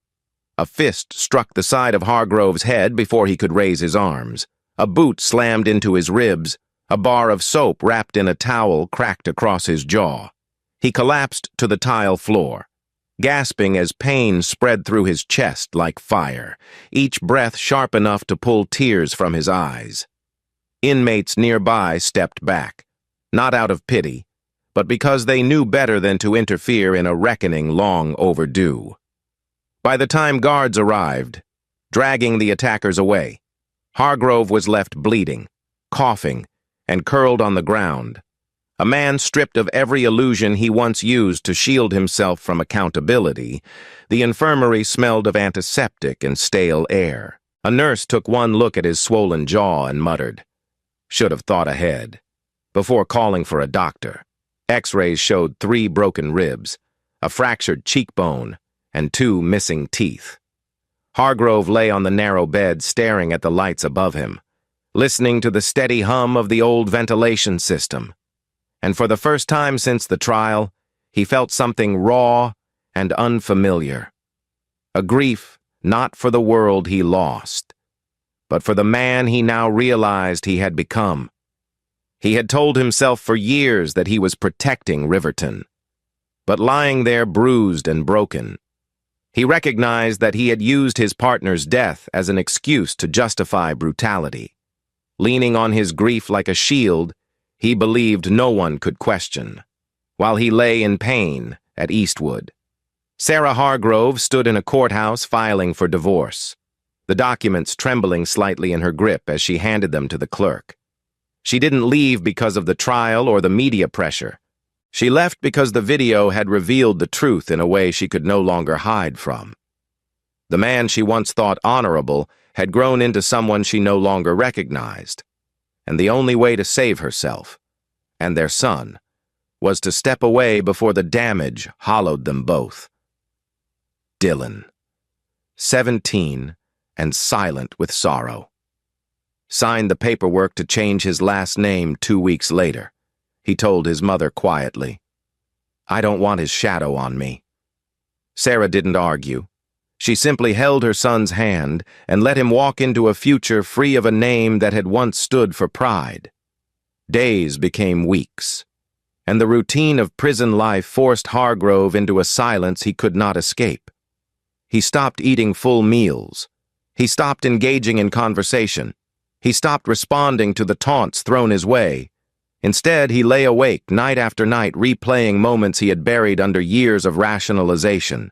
A fist struck the side of Hargrove's head before he could raise his arms. A boot slammed into his ribs. A bar of soap wrapped in a towel cracked across his jaw. He collapsed to the tile floor, gasping as pain spread through his chest like fire, each breath sharp enough to pull tears from his eyes. Inmates nearby stepped back, not out of pity, but because they knew better than to interfere in a reckoning long overdue. By the time guards arrived, dragging the attackers away, Hargrove was left bleeding, coughing, and curled on the ground. A man stripped of every illusion he once used to shield himself from accountability. The infirmary smelled of antiseptic and stale air. A nurse took one look at his swollen jaw and muttered, "Should have thought ahead," before calling for a doctor. X-rays showed 3 broken ribs, a fractured cheekbone, and 2 missing teeth. Hargrove lay on the narrow bed staring at the lights above him, listening to the steady hum of the old ventilation system. And for the first time since the trial, he felt something raw and unfamiliar. A grief not for the world he lost, but for the man he now realized he had become. He had told himself for years that he was protecting Riverton, but lying there bruised and broken, he recognized that he had used his partner's death as an excuse to justify brutality. Leaning on his grief like a shield, he believed no one could question, while he lay in pain at Eastwood. Sarah Hargrove stood in a courthouse filing for divorce, the documents trembling slightly in her grip as she handed them to the clerk. She didn't leave because of the trial or the media pressure. She left because the video had revealed the truth in a way she could no longer hide from. The man she once thought honorable had grown into someone she no longer recognized, and the only way to save herself, and their son, was to step away before the damage hollowed them both. Dylan, 17 and silent with sorrow. Signed the paperwork to change his last name 2 weeks later. He told his mother quietly, "I don't want his shadow on me." Sarah didn't argue. She simply held her son's hand and let him walk into a future free of a name that had once stood for pride. Days became weeks, and the routine of prison life forced Hargrove into a silence he could not escape. He stopped eating full meals. He stopped engaging in conversation. He stopped responding to the taunts thrown his way. Instead, he lay awake night after night replaying moments he had buried under years of rationalization.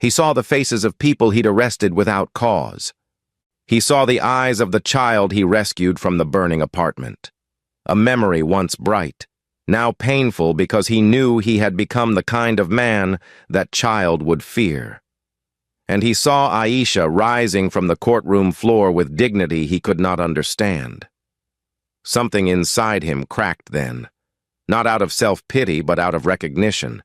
He saw the faces of people he'd arrested without cause. He saw the eyes of the child he rescued from the burning apartment. A memory once bright, now painful because he knew he had become the kind of man that child would fear. And he saw Aisha rising from the courtroom floor with dignity he could not understand. Something inside him cracked then, not out of self-pity but out of recognition.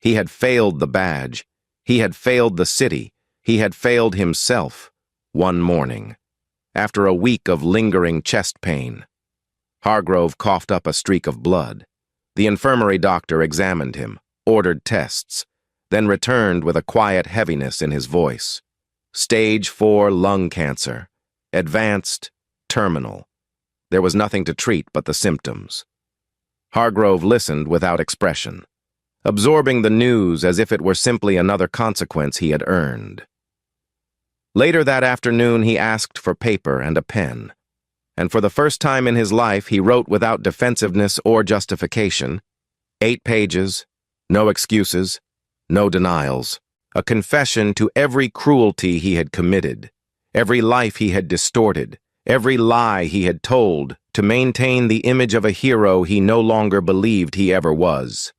He had failed the badge. He had failed the city. He had failed himself one morning, after a week of lingering chest pain. Hargrove coughed up a streak of blood. The infirmary doctor examined him, ordered tests, then returned with a quiet heaviness in his voice. Stage 4 lung cancer. Advanced, terminal. There was nothing to treat but the symptoms. Hargrove listened without expression, absorbing the news as if it were simply another consequence he had earned. Later that afternoon, he asked for paper and a pen, and for the first time in his life, he wrote without defensiveness or justification. 8 pages, no excuses, no denials, a confession to every cruelty he had committed, every life he had distorted, every lie he had told to maintain the image of a hero he no longer believed he ever was.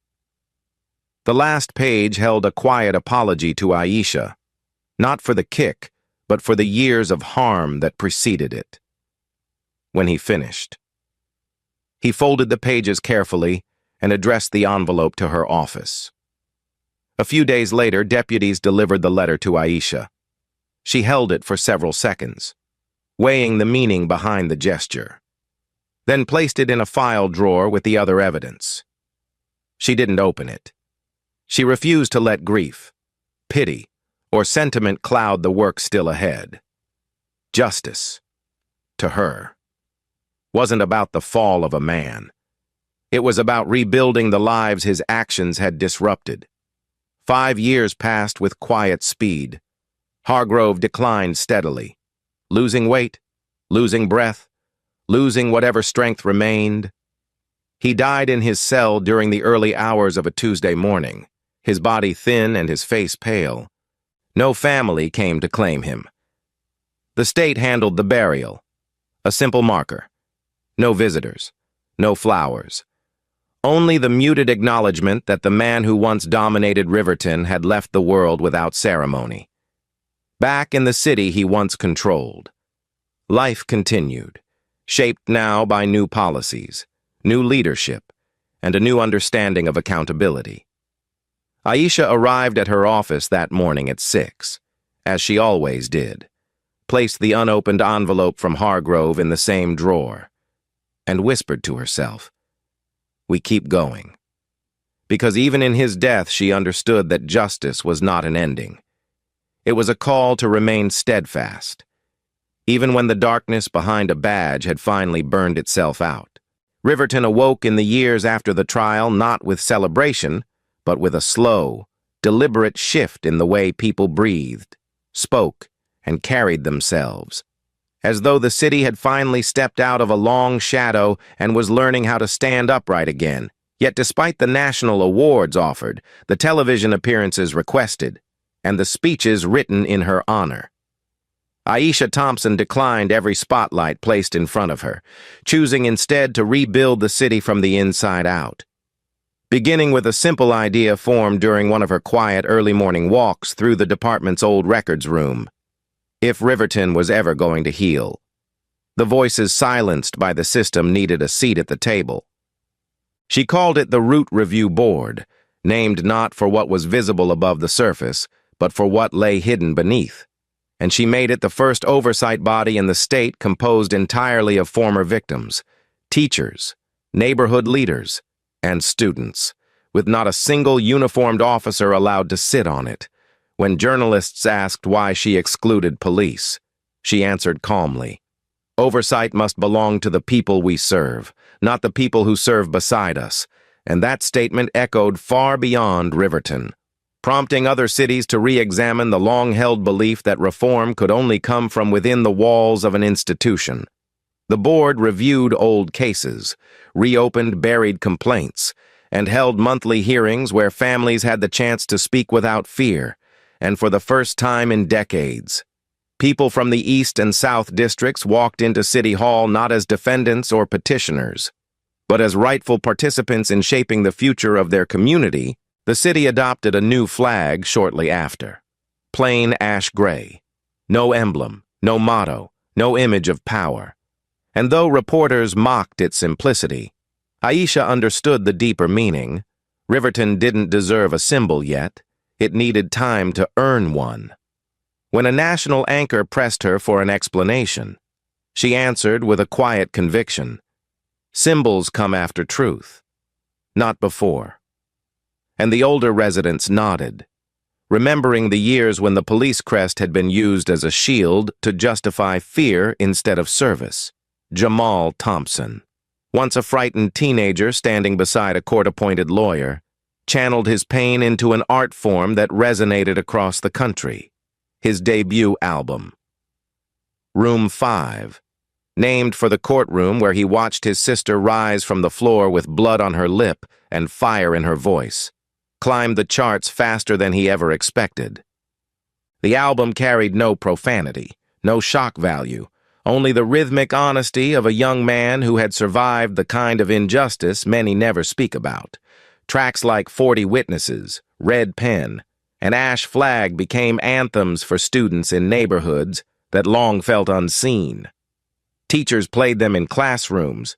The last page held a quiet apology to Aisha, not for the kick, but for the years of harm that preceded it. When he finished, he folded the pages carefully and addressed the envelope to her office. A few days later, deputies delivered the letter to Aisha. She held it for several seconds, weighing the meaning behind the gesture, then placed it in a file drawer with the other evidence. She didn't open it. She refused to let grief, pity, or sentiment cloud the work still ahead. Justice, to her, wasn't about the fall of a man. It was about rebuilding the lives his actions had disrupted. 5 years passed with quiet speed. Hargrove declined steadily, losing weight, losing breath, losing whatever strength remained. He died in his cell during the early hours of a Tuesday morning, his body thin and his face pale. No family came to claim him. The state handled the burial, a simple marker. No visitors, no flowers. Only the muted acknowledgement that the man who once dominated Riverton had left the world without ceremony. Back in the city he once controlled. Life continued, shaped now by new policies, new leadership, and a new understanding of accountability. Aisha arrived at her office that morning at 6, as she always did, placed the unopened envelope from Hargrove in the same drawer, and whispered to herself, "We keep going." Because even in his death she understood that justice was not an ending. It was a call to remain steadfast, even when the darkness behind a badge had finally burned itself out. Riverton awoke in the years after the trial not with celebration, but with a slow, deliberate shift in the way people breathed, spoke, and carried themselves, as though the city had finally stepped out of a long shadow and was learning how to stand upright again. Yet despite the national awards offered, the television appearances requested, and the speeches written in her honor, Aisha Thompson declined every spotlight placed in front of her, choosing instead to rebuild the city from the inside out. beginning with a simple idea formed during one of her quiet early morning walks through the department's old records room. If Riverton was ever going to heal. The voices silenced by the system needed a seat at the table. She called it the Root Review Board, named not for what was visible above the surface, but for what lay hidden beneath. And she made it the first oversight body in the state composed entirely of former victims, teachers, neighborhood leaders, and students, with not a single uniformed officer allowed to sit on it. When journalists asked why she excluded police, she answered calmly, "Oversight must belong to the people we serve, not the people who serve beside us," and that statement echoed far beyond Riverton, prompting other cities to re-examine the long-held belief that reform could only come from within the walls of an institution. The board reviewed old cases, reopened buried complaints, and held monthly hearings where families had the chance to speak without fear, and for the first time in decades, people from the East and South districts walked into City Hall not as defendants or petitioners, but as rightful participants in shaping the future of their community. The city adopted a new flag shortly after. Plain ash gray. No emblem, no motto, no image of power. And though reporters mocked its simplicity, Aisha understood the deeper meaning. Riverton didn't deserve a symbol yet. It needed time to earn one. When a national anchor pressed her for an explanation, she answered with a quiet conviction, "Symbols come after truth, not before." And the older residents nodded, remembering the years when the police crest had been used as a shield to justify fear instead of service. Jamal Thompson, once a frightened teenager standing beside a court-appointed lawyer, channeled his pain into an art form that resonated across the country. His debut album. Room 5, named for the courtroom where he watched his sister rise from the floor with blood on her lip and fire in her voice, climbed the charts faster than he ever expected. The album carried no profanity, no shock value, only the rhythmic honesty of a young man who had survived the kind of injustice many never speak about. Tracks like 40 Witnesses, Red Pen, and Ash Flag became anthems for students in neighborhoods that long felt unseen. Teachers played them in classrooms.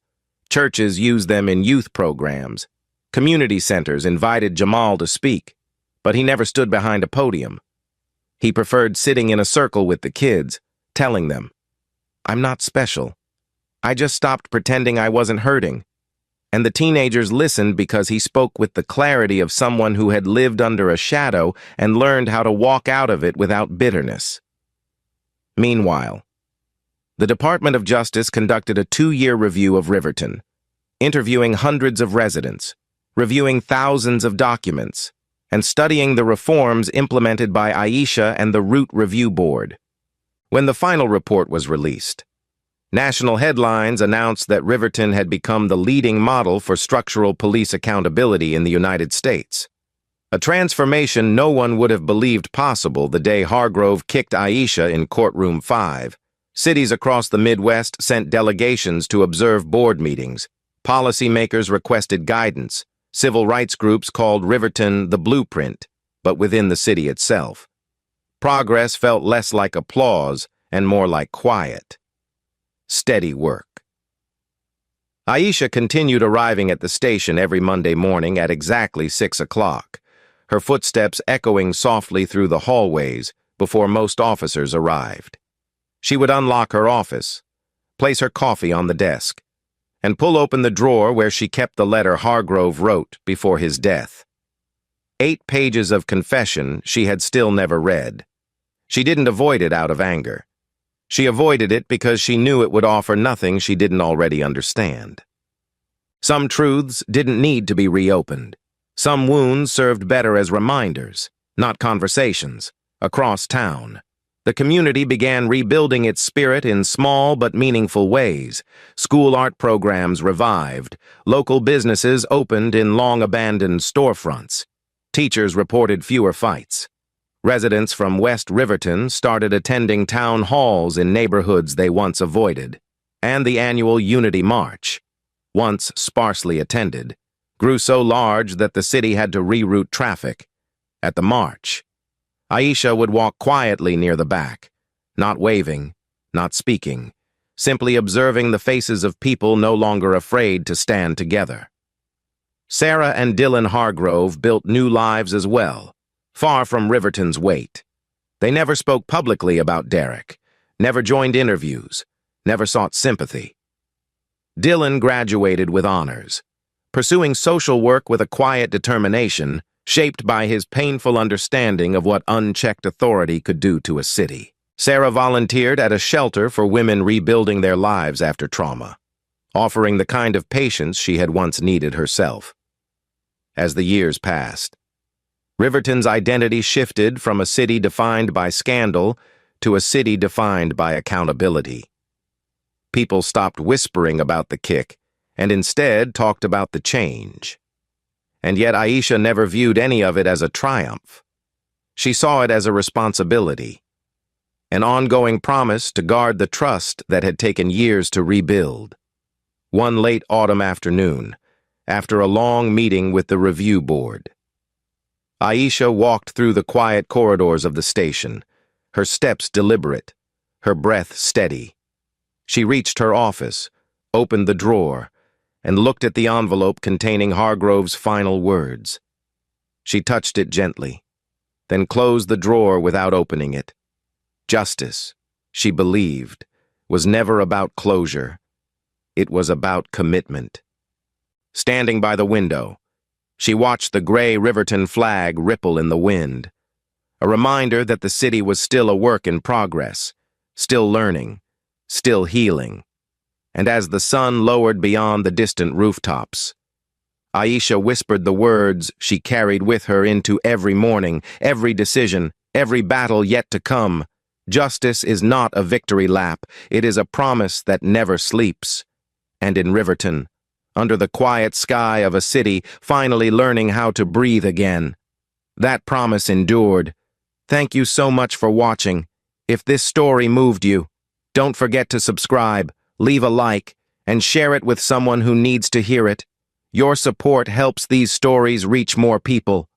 Churches used them in youth programs. Community centers invited Jamal to speak, but he never stood behind a podium. He preferred sitting in a circle with the kids, telling them, "I'm not special. I just stopped pretending I wasn't hurting." And the teenagers listened because he spoke with the clarity of someone who had lived under a shadow and learned how to walk out of it without bitterness. Meanwhile, the Department of Justice conducted a 2-year review of Riverton, interviewing hundreds of residents, reviewing thousands of documents, and studying the reforms implemented by Aisha and the Root Review Board. When the final report was released, national headlines announced that Riverton had become the leading model for structural police accountability in the United States. A transformation no one would have believed possible the day Hargrove kicked Aisha in Courtroom 5. Cities across the Midwest sent delegations to observe board meetings. Policymakers requested guidance. Civil rights groups called Riverton the blueprint, but within the city itself. Progress felt less like applause and more like quiet, steady work. Aisha continued arriving at the station every Monday morning at exactly 6 o'clock, her footsteps echoing softly through the hallways before most officers arrived. She would unlock her office, place her coffee on the desk, and pull open the drawer where she kept the letter Hargrove wrote before his death. 8 pages of confession she had still never read. She didn't avoid it out of anger. She avoided it because she knew it would offer nothing she didn't already understand. Some truths didn't need to be reopened. Some wounds served better as reminders, not conversations, across town. The community began rebuilding its spirit in small but meaningful ways. School art programs revived. Local businesses opened in long-abandoned storefronts. Teachers reported fewer fights. Residents from West Riverton started attending town halls in neighborhoods they once avoided. And the annual Unity March, once sparsely attended, grew so large that the city had to reroute traffic. At the march, Aisha would walk quietly near the back, not waving, not speaking, simply observing the faces of people no longer afraid to stand together. Sarah and Dylan Hargrove built new lives as well, far from Riverton's weight. They never spoke publicly about Derek, never joined interviews, never sought sympathy. Dylan graduated with honors, pursuing social work with a quiet determination shaped by his painful understanding of what unchecked authority could do to a city. Sarah volunteered at a shelter for women rebuilding their lives after trauma, offering the kind of patience she had once needed herself. As the years passed, Riverton's identity shifted from a city defined by scandal to a city defined by accountability. People stopped whispering about the kick and instead talked about the change. And yet Aisha never viewed any of it as a triumph. She saw it as a responsibility, an ongoing promise to guard the trust that had taken years to rebuild. One late autumn afternoon, after a long meeting with the review board, Aisha walked through the quiet corridors of the station, her steps deliberate, her breath steady. She reached her office, opened the drawer, and looked at the envelope containing Hargrove's final words. She touched it gently, then closed the drawer without opening it. Justice, she believed, was never about closure. It was about commitment. Standing by the window, she watched the gray Riverton flag ripple in the wind, a reminder that the city was still a work in progress, still learning, still healing. And as the sun lowered beyond the distant rooftops, Aisha whispered the words she carried with her into every morning, every decision, every battle yet to come. Justice is not a victory lap, it is a promise that never sleeps. And in Riverton, under the quiet sky of a city finally learning how to breathe again, that promise endured. Thank you so much for watching. If this story moved you, don't forget to subscribe, leave a like, and share it with someone who needs to hear it. Your support helps these stories reach more people.